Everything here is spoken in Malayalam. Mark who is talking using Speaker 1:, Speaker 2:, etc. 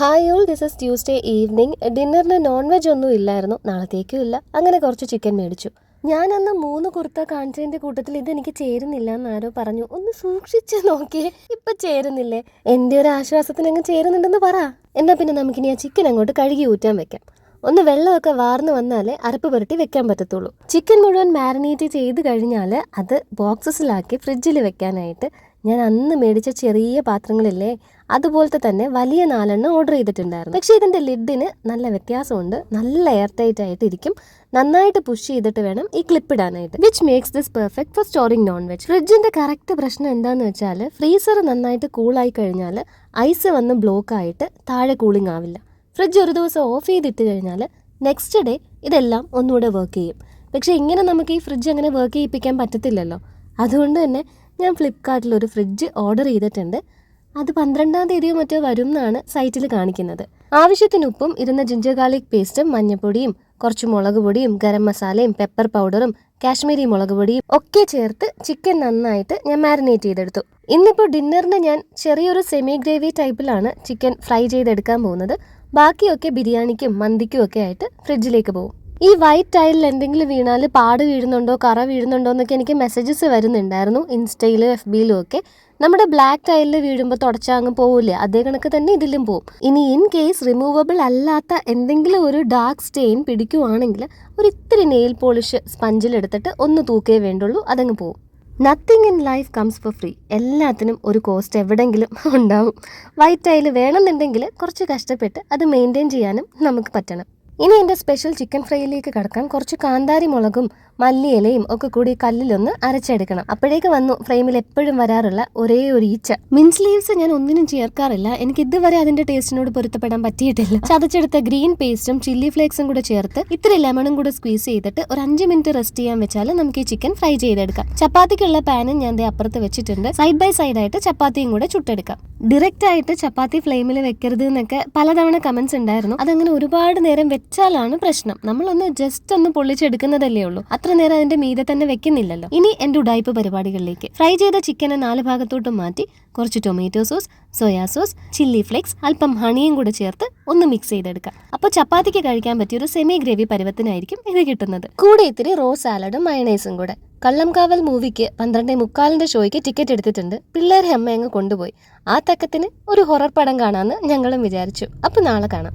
Speaker 1: Hi all, this is Tuesday evening. ഡിന്നറിന് നോൺ വെജ് ഒന്നും ഇല്ലായിരുന്നു, നാളത്തേക്കും ഇല്ല. അങ്ങനെ കുറച്ച് ചിക്കൻ മേടിച്ചു. ഞാനന്ന് 3 കുർത്ത കാണിച്ചതിൻ്റെ കൂട്ടത്തിൽ ഇതെനിക്ക് ചേരുന്നില്ല എന്നാരോ പറഞ്ഞു. ഒന്ന് സൂക്ഷിച്ച് നോക്കിയേ, ഇപ്പം ചേരുന്നില്ലേ? എൻ്റെ ഒരു ആശ്വാസത്തിന് അങ്ങ് ചേരുന്നുണ്ടെന്ന് പറ. എന്നാൽ പിന്നെ നമുക്കിനി ആ ചിക്കൻ അങ്ങോട്ട് കഴുകി ഊറ്റാൻ വെക്കാം. ഒന്ന് വെള്ളമൊക്കെ വാർന്ന് വന്നാലേ അരപ്പ് പുരട്ടി വെക്കാൻ പറ്റത്തുള്ളൂ. ചിക്കൻ മുഴുവൻ മാരിനേറ്റ് ചെയ്ത് കഴിഞ്ഞാൽ അത് ബോക്സസിലാക്കി ഫ്രിഡ്ജിൽ വെക്കാനായിട്ട് ഞാൻ അന്ന് മേടിച്ച ചെറിയ പാത്രങ്ങളില്ലേ, അതുപോലത്തെ തന്നെ വലിയ 4 ഓർഡർ ചെയ്തിട്ടുണ്ടായിരുന്നു. പക്ഷേ ഇതിൻ്റെ ലിഡിന് നല്ല വ്യത്യാസമുണ്ട്. നല്ല എയർ ടൈറ്റ് ആയിട്ട് ഇരിക്കും. നന്നായിട്ട് പുഷ് ചെയ്തിട്ട് വേണം ഈ ക്ലിപ്പ് ഇടാനായിട്ട്. Which makes this perfect for storing non veg. ഫ്രിഡ്ജിൻ്റെ കറക്റ്റ് പ്രശ്നം എന്താണെന്ന് വെച്ചാൽ, ഫ്രീസർ നന്നായിട്ട് കൂളായി കഴിഞ്ഞാൽ ഐസ് വന്ന് ബ്ലോക്ക് ആയിട്ട് താഴെ കൂളിംഗ് ആവില്ല. ഫ്രിഡ്ജ് ഒരു ദിവസം ഓഫ് ചെയ്തിട്ട് കഴിഞ്ഞാൽ നെക്സ്റ്റ് ഡേ ഇതെല്ലാം ഒന്നുകൂടെ വർക്ക് ചെയ്യും. പക്ഷേ ഇങ്ങനെ നമുക്ക് ഈ ഫ്രിഡ്ജ് അങ്ങനെ വർക്ക് ചെയ്യിപ്പിക്കാൻ പറ്റത്തില്ലല്ലോ. അതുകൊണ്ട് തന്നെ ഞാൻ ഫ്ലിപ്കാർട്ടിൽ ഒരു ഫ്രിഡ്ജ് ഓർഡർ ചെയ്തിട്ടുണ്ട്. അത് 12-ാം തീയതിയോ മറ്റോ വരും എന്നാണ് സൈറ്റിൽ കാണിക്കുന്നത്. ആവശ്യത്തിന് ഉപ്പും, ഇരുന്ന ജിഞ്ചർ ഗാർലിക് പേസ്റ്റും, മഞ്ഞപ്പൊടിയും, കുറച്ച് മുളക് പൊടിയും, ഗരം മസാലയും, പെപ്പർ പൗഡറും, കാശ്മീരി മുളക് പൊടിയും ഒക്കെ ചേർത്ത് ചിക്കൻ നന്നായിട്ട് ഞാൻ മാരിനേറ്റ് ചെയ്തെടുത്തു. ഇന്നിപ്പോൾ ഡിന്നറിന് ഞാൻ ചെറിയൊരു സെമി ഗ്രേവി ടൈപ്പിലാണ് ചിക്കൻ ഫ്രൈ ചെയ്തെടുക്കാൻ പോകുന്നത്. ബാക്കിയൊക്കെ ബിരിയാണിക്കും മന്തിക്കും ഒക്കെ ആയിട്ട് ഫ്രിഡ്ജിലേക്ക് പോകും. ഈ വൈറ്റ് ടൈലിൽ എന്തെങ്കിലും വീണാൽ പാട് വീഴുന്നുണ്ടോ, കറ വീഴുന്നുണ്ടോ എന്നൊക്കെ എനിക്ക് മെസ്സേജസ് വരുന്നുണ്ടായിരുന്നു ഇൻസ്റ്റയിലും FBയിലും ഒക്കെ. നമ്മുടെ ബ്ലാക്ക് ടൈലിൽ വീഴുമ്പോൾ തുടച്ചാൽ അങ്ങ് പോവില്ലേ, അതേ കണക്ക് തന്നെ ഇതിലും പോവും. ഇനി ഇൻ കേസ് റിമൂവബിൾ അല്ലാത്ത എന്തെങ്കിലും ഒരു ഡാർക്ക് സ്റ്റെയിൻ പിടിക്കുവാണെങ്കിൽ ഒരു ഇത്തിരി നെയിൽ പോളിഷ് സ്പഞ്ചിലെടുത്തിട്ട് ഒന്ന് തൂക്കേ വേണ്ടുള്ളൂ, അതങ്ങ് പോവും. Nothing in life comes four free. എല്ലാത്തിനും ഒരു കോസ്റ്റ് എവിടെയെങ്കിലും ഉണ്ടാവും. വൈറ്റ് ടൈല് വേണമെന്നുണ്ടെങ്കിൽ കുറച്ച് കഷ്ടപ്പെട്ട് അത് മെയിൻറ്റെയിൻ ചെയ്യാനും നമുക്ക് പറ്റണം. ഇനി എൻ്റെ സ്പെഷ്യൽ ചിക്കൻ ഫ്രൈയിലേക്ക് കടക്കാൻ കുറച്ച് കാന്താരി മുളകും മല്ലിയിലയും ഒക്കെ കൂടി കല്ലിലൊന്ന് അരച്ചെടുക്കണം. അപ്പോഴേക്ക് വന്നു ഫ്രെയിമിൽ എപ്പോഴും വരാറുള്ള ഒരേ ഒരു ഈച്ച. മിൻസ് ലീവ്സ് ഞാൻ ഒന്നിനും ചേർക്കാറില്ല. എനിക്ക് ഇതുവരെ അതിൻ്റെ ടേസ്റ്റിനോട് പൊരുത്തപ്പെടാൻ പറ്റിയിട്ടില്ല. ചതച്ചെടുത്ത ഗ്രീൻ പേസ്റ്റും ചില്ലി ഫ്ലേക്സും കൂടെ ചേർത്ത് ഇത്തിരി ലെമണും കൂടെ സ്ക്വീസ് ചെയ്തിട്ട് ഒരു 5 മിനിറ്റ് റെസ്റ്റ് ചെയ്യാൻ വെച്ചാൽ നമുക്ക് ഈ ചിക്കൻ ഫ്രൈ ചെയ്തെടുക്കാം. ചപ്പാത്തിക്കുള്ള പാനും ഞാൻ അപ്പുറത്ത് വെച്ചിട്ടുണ്ട്. സൈഡ് ബൈ സൈഡായിട്ട് ചപ്പാത്തിയും കൂടെ ചുട്ടെടുക്കാം. ഡയറക്റ്റ് ആയിട്ട് ചപ്പാത്തി ഫ്ലെയിമിൽ വെക്കരുത് എന്നൊക്കെ പലതവണ കമന്റ്സ് ഉണ്ടായിരുന്നു. അതങ്ങനെ ഒരുപാട് നേരം വെച്ചാലാണ് പ്രശ്നം. നമ്മളൊന്ന് ജസ്റ്റ് ഒന്ന് പൊള്ളിച്ചെടുക്കുന്നതല്ലേ ഉള്ളൂ, അത്ര നേരം അതിന്റെ മീതെ തന്നെ വെക്കുന്നില്ലല്ലോ. ഇനി എൻ്റെ ഉഡായ്പ പരിപാടികളിലേക്ക്. ഫ്രൈ ചെയ്ത ചിക്കനെ 4 ഭാഗത്തോട്ടും മാറ്റി കുറച്ച് tomato sauce, soya sauce, chilli flakes, അല്പം ഹണിയും കൂടെ ചേർത്ത് ഒന്ന് മിക്സ് ചെയ്തെടുക്കാം. അപ്പോൾ ചപ്പാത്തിക്ക് കഴിക്കാൻ പറ്റിയ ഒരു സെമി ഗ്രേവി പരുവത്തിനായിരിക്കും ഇത് കിട്ടുന്നത്. കൂടെ ഇത്തിരി റോ സാലഡും മയണൈസും കൂടെ. കള്ളംകാവൽ മൂവിക്ക് 12:45 ഷോയ്ക്ക് ടിക്കറ്റ് എടുത്തിട്ടുണ്ട്. പിള്ളേരെ അമ്മ അങ്ങ് കൊണ്ടുപോയി. ആ തക്കത്തിന് ഒരു ഹൊറർ പടം കാണാമെന്ന് ഞങ്ങളും വിചാരിച്ചു. അപ്പോൾ നാളെ കാണാം.